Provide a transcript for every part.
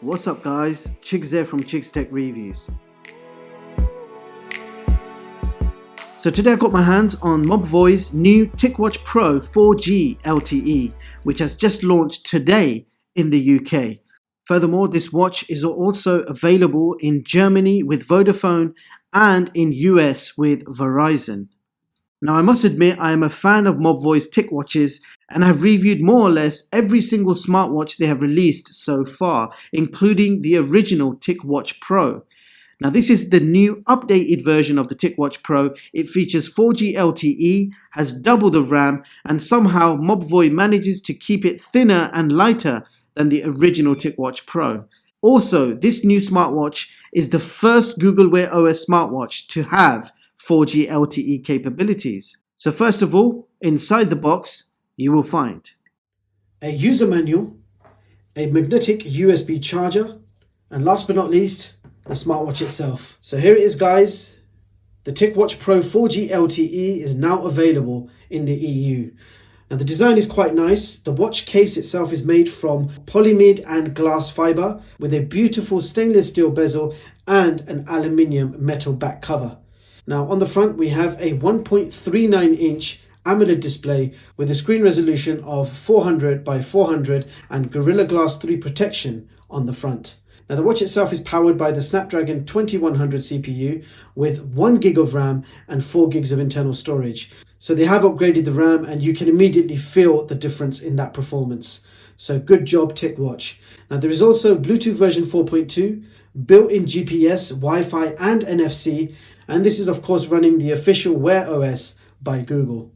What's up guys, Chigs here from Chigs Tech Reviews. So today I got my hands on Mobvoi's new TicWatch Pro 4G LTE, which has just launched today in the UK. Furthermore, this watch is also available in Germany with Vodafone and in US with Verizon. Now I must admit I am a fan of Mobvoi's TicWatches and have reviewed more or less every single smartwatch they have released so far, including the original TicWatch Pro. Now this is the new updated version of the TicWatch Pro. It features 4G LTE, has double the RAM, and somehow Mobvoi manages to keep it thinner and lighter than the original TicWatch Pro. Also, this new smartwatch is the first Google WearOS smartwatch to have 4G LTE capabilities. So first of all, inside the box, you will find a user manual, a magnetic USB charger, and last but not least, the smartwatch itself. So here it is guys, the TicWatch Pro 4G LTE is now available in the EU. Now the design is quite nice. The watch case itself is made from polyamide and glass fiber with a beautiful stainless steel bezel and an aluminium metal back cover. Now on the front we have a 1.39 inch AMOLED display with a screen resolution of 400 by 400 and Gorilla Glass 3 protection on the front. Now the watch itself is powered by the Snapdragon 2100 CPU with 1 gig of RAM and 4 gigs of internal storage. So they have upgraded the RAM and you can immediately feel the difference in that performance. So good job TicWatch. Now there is also Bluetooth version 4.2, built-in GPS, Wi-Fi and NFC, and this is of course running the official WearOS by Google.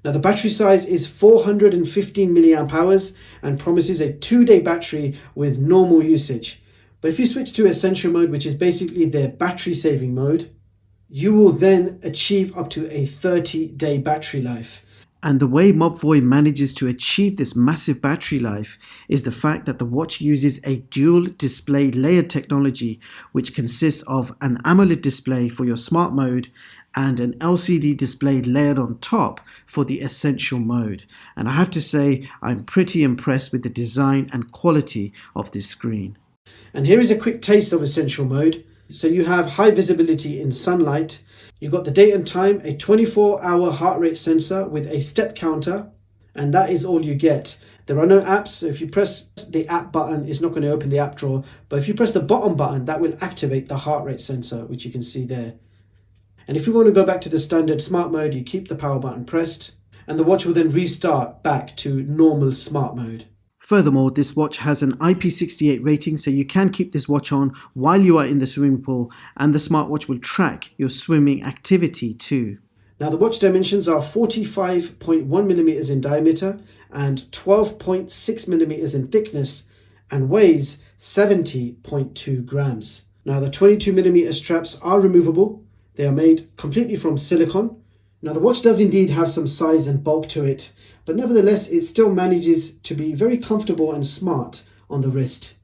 Now the battery size is 415 mAh and promises a 2-day battery with normal usage. But if you switch to Essential mode, which is basically their battery saving mode, you will then achieve up to a 30-day battery life. And the way Mobvoi manages to achieve this massive battery life is the fact that the watch uses a dual display layered technology, which consists of an AMOLED display for your smart mode and an LCD display layered on top for the Essential mode. And I have to say, I'm pretty impressed with the design and quality of this screen. And here is a quick taste of Essential mode. So you have high visibility in sunlight. You've got the date and time, a 24-hour heart rate sensor with a step counter, and that is all you get. There are no apps, so if you press the app button, it's not going to open the app drawer. But if you press the bottom button, that will activate the heart rate sensor, which you can see there. And if you want to go back to the standard smart mode, you keep the power button pressed, and the watch will then restart back to normal smart mode. Furthermore, this watch has an IP68 rating, so you can keep this watch on while you are in the swimming pool, and the smartwatch will track your swimming activity too. Now the watch dimensions are 45.1mm in diameter and 12.6mm in thickness and weighs 70.2 grams. Now the 22mm straps are removable. They are made completely from silicone. Now the watch does indeed have some size and bulk to it, but nevertheless it still manages to be very comfortable and smart on the wrist.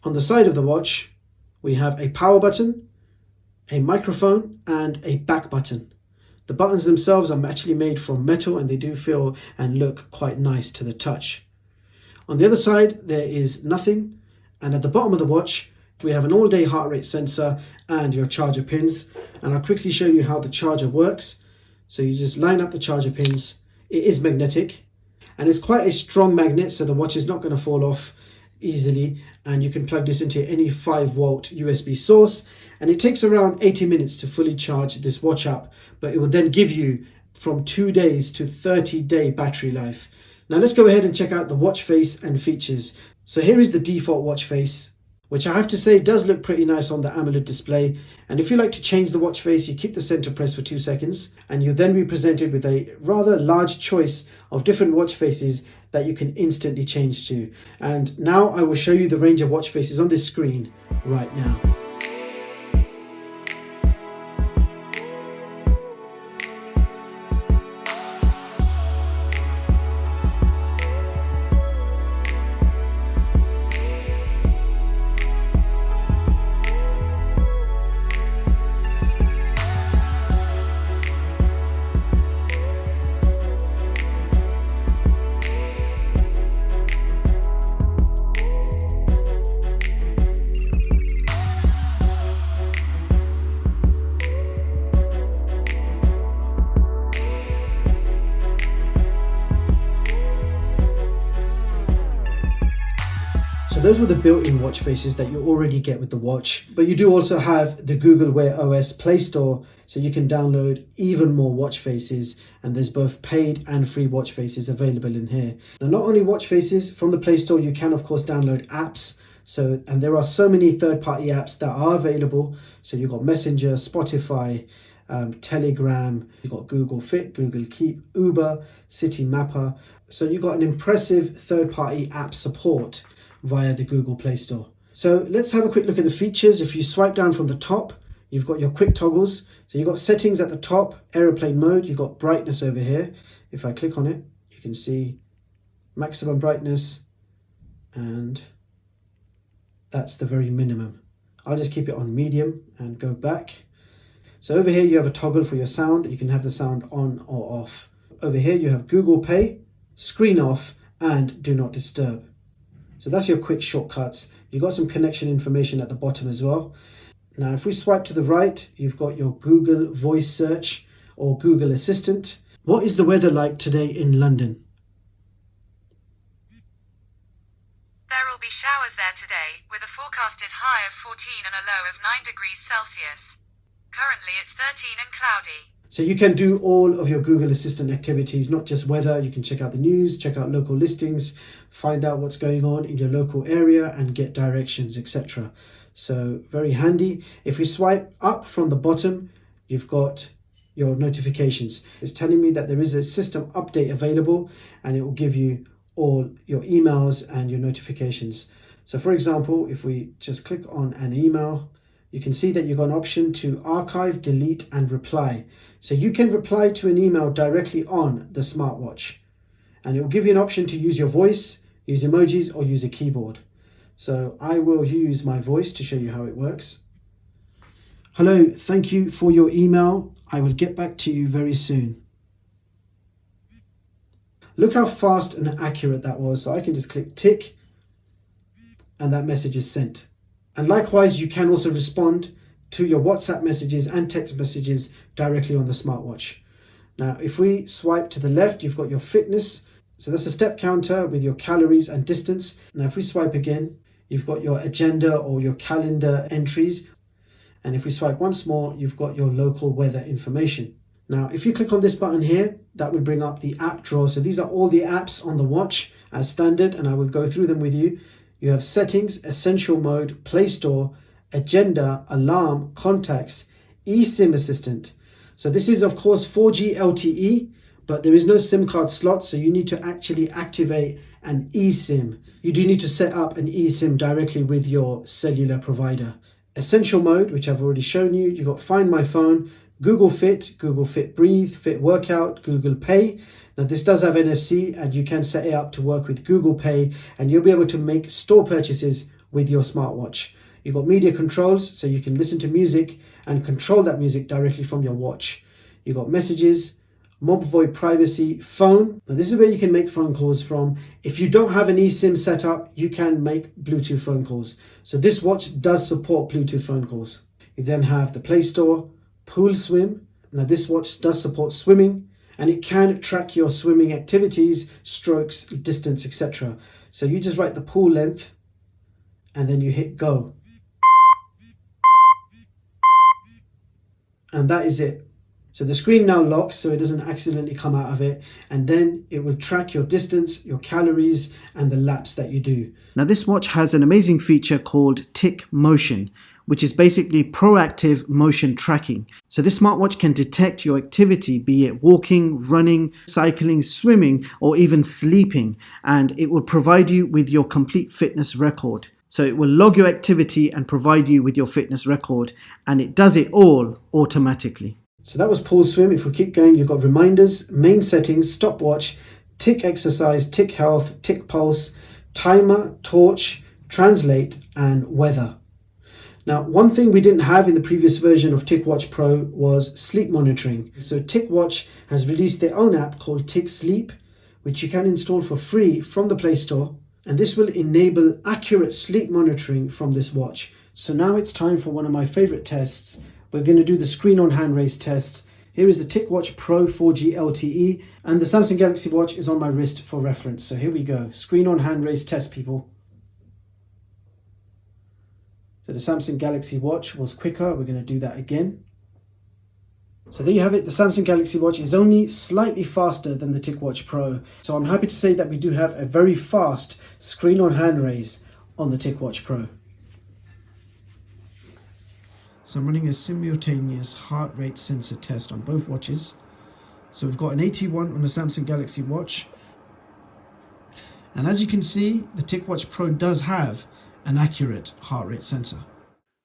On the side of the watch we have a power button, a microphone and a back button. The buttons themselves are actually made from metal and they do feel and look quite nice to the touch. On the other side there is nothing, and at the bottom of the watch we have an all-day heart rate sensor and your charger pins, and I'll quickly show you how the charger works. So you just line up the charger pins. It is magnetic and it's quite a strong magnet, so the watch is not going to fall off easily, and you can plug this into any 5-volt USB source, and it takes around 80 minutes to fully charge this watch up, but it will then give you from 2 days to 30-day battery life. Now let's go ahead and check out the watch face and features. So here is the default watch face, which I have to say does look pretty nice on the AMOLED display. And if you like to change the watch face, you keep the center press for 2 seconds and you'll then be presented with a rather large choice of different watch faces that you can instantly change to. And now I will show you the range of watch faces on this screen right now. So those were the built-in watch faces that you already get with the watch, but you do also have the Google Wear OS Play Store, so you can download even more watch faces, and there's both paid and free watch faces available in here. Now, not only watch faces, from the Play Store you can of course download apps. And there are so many third-party apps that are available. So you've got Messenger, Spotify, Telegram, you've got Google Fit, Google Keep, Uber, City Mapper. So you've got an impressive third-party app support via the Google Play Store. So let's have a quick look at the features. If you swipe down from the top, you've got your quick toggles. So you've got settings at the top, aeroplane mode, you've got brightness over here. If I click on it, you can see maximum brightness, and that's the very minimum. I'll just keep it on medium and go back. So over here you have a toggle for your sound. You can have the sound on or off. Over here you have Google Pay, screen off, and do not disturb. So that's your quick shortcuts. You've got some connection information at the bottom as well. Now if we swipe to the right, you've got your Google voice search or Google Assistant. What is the weather like today in London? There will be showers there today, with a forecasted high of 14 and a low of 9 degrees Celsius. Currently it's 13 and cloudy. So you can do all of your Google Assistant activities, not just weather. You can check out the news, check out local listings, find out what's going on in your local area and get directions, etc. So very handy. If we swipe up from the bottom, you've got your notifications. It's telling me that there is a system update available, and it will give you all your emails and your notifications. So for example, if we just click on an email, you can see that you've got an option to archive, delete, and reply. So you can reply to an email directly on the smartwatch, and it will give you an option to use your voice, use emojis, or use a keyboard. So I will use my voice to show you how it works. Hello, thank you for your email. I will get back to you very soon. Look how fast and accurate that was. So I can just click tick and that message is sent. And likewise, you can also respond to your WhatsApp messages and text messages directly on the smartwatch. Now, if we swipe to the left, you've got your fitness. So that's a step counter with your calories and distance. Now, if we swipe again, you've got your agenda or your calendar entries. And if we swipe once more, you've got your local weather information. Now, if you click on this button here, that will bring up the app drawer. So these are all the apps on the watch as standard, and I will go through them with you. You have settings, essential mode, Play Store, agenda, alarm, contacts, eSIM assistant. So this is of course 4G LTE, but there is no SIM card slot, so you need to actually activate an eSIM. You do need to set up an eSIM directly with your cellular provider. Essential mode, which I've already shown you, you've got Find My Phone, Google Fit Breathe, Fit Workout, Google Pay. Now this does have NFC, and you can set it up to work with Google Pay, and you'll be able to make store purchases with your smartwatch. You've got media controls, so you can listen to music and control that music directly from your watch. You've got messages, mob VoIP privacy, phone. Now this is where you can make phone calls from. If you don't have an eSIM set up, you can make Bluetooth phone calls. So this watch does support Bluetooth phone calls. You then have the Play Store, Pool Swim. Now this watch does support swimming, and it can track your swimming activities, strokes, distance, etc. So you just write the pool length and then you hit go. And that is it. So the screen now locks so it doesn't accidentally come out of it, and then it will track your distance, your calories, and the laps that you do. Now this watch has an amazing feature called Tic Motion, which is basically proactive motion tracking. So this smartwatch can detect your activity, be it walking, running, cycling, swimming, or even sleeping, and it will provide you with your complete fitness record. So it will log your activity and provide you with your fitness record, and it does it all automatically. So that was Pool Swim. If we keep going, you've got reminders, main settings, stopwatch, tick exercise, tick health, tick pulse, timer, torch, translate, and weather. Now, one thing we didn't have in the previous version of TicWatch Pro was sleep monitoring. So TicWatch has released their own app called Tic Sleep, which you can install for free from the Play Store. And this will enable accurate sleep monitoring from this watch. So now it's time for one of my favorite tests. We're going to do the screen on hand raise test. Here is the TicWatch Pro 4G LTE, and the Samsung Galaxy Watch is on my wrist for reference. So here we go. Screen on hand raise test, people. So the Samsung Galaxy Watch was quicker. We're going to do that again. So there you have it. The Samsung Galaxy Watch is only slightly faster than the TicWatch Pro. So I'm happy to say that we do have a very fast screen on hand raise on the TicWatch Pro. So I'm running a simultaneous heart rate sensor test on both watches. So we've got an 81 on the Samsung Galaxy Watch. And as you can see, the TicWatch Pro does have an accurate heart rate sensor.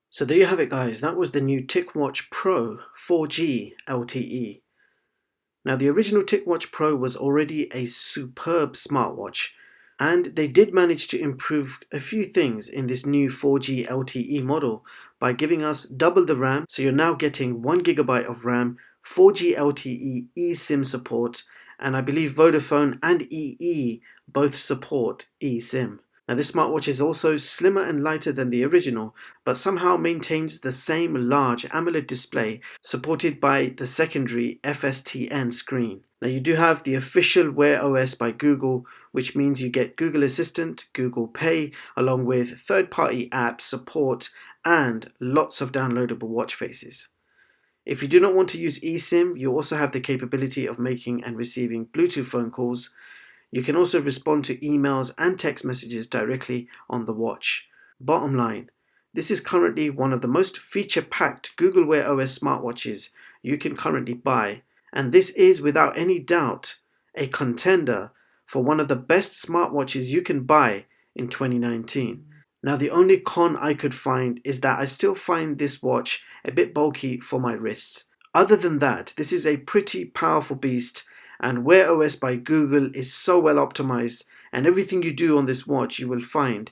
So there you have it, guys. That was the new TicWatch Pro 4G LTE. Now the original TicWatch Pro was already a superb smartwatch, and they did manage to improve a few things in this new 4G LTE model by giving us double the RAM. So you're now getting 1 GB of RAM, 4G LTE eSIM support, and I believe Vodafone and EE both support eSIM. Now this smartwatch is also slimmer and lighter than the original, but somehow maintains the same large AMOLED display supported by the secondary FSTN screen. Now you do have the official WearOS by Google, which means you get Google Assistant, Google Pay, along with third-party app support and lots of downloadable watch faces. If you do not want to use eSIM, you also have the capability of making and receiving Bluetooth phone calls. You can also respond to emails and text messages directly on the watch. Bottom line, this is currently one of the most feature-packed Google Wear OS smartwatches you can currently buy, and this is without any doubt a contender for one of the best smartwatches you can buy in 2019. Now the only con I could find is that I still find this watch a bit bulky for my wrists. Other than that, this is a pretty powerful beast, and Wear OS by Google is so well optimized, and everything you do on this watch you will find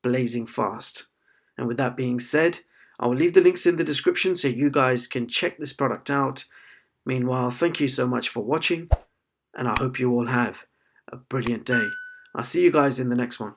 blazing fast. And with that being said, I will leave the links in the description so you guys can check this product out. Meanwhile, thank you so much for watching, and I hope you all have a brilliant day. I'll see you guys in the next one.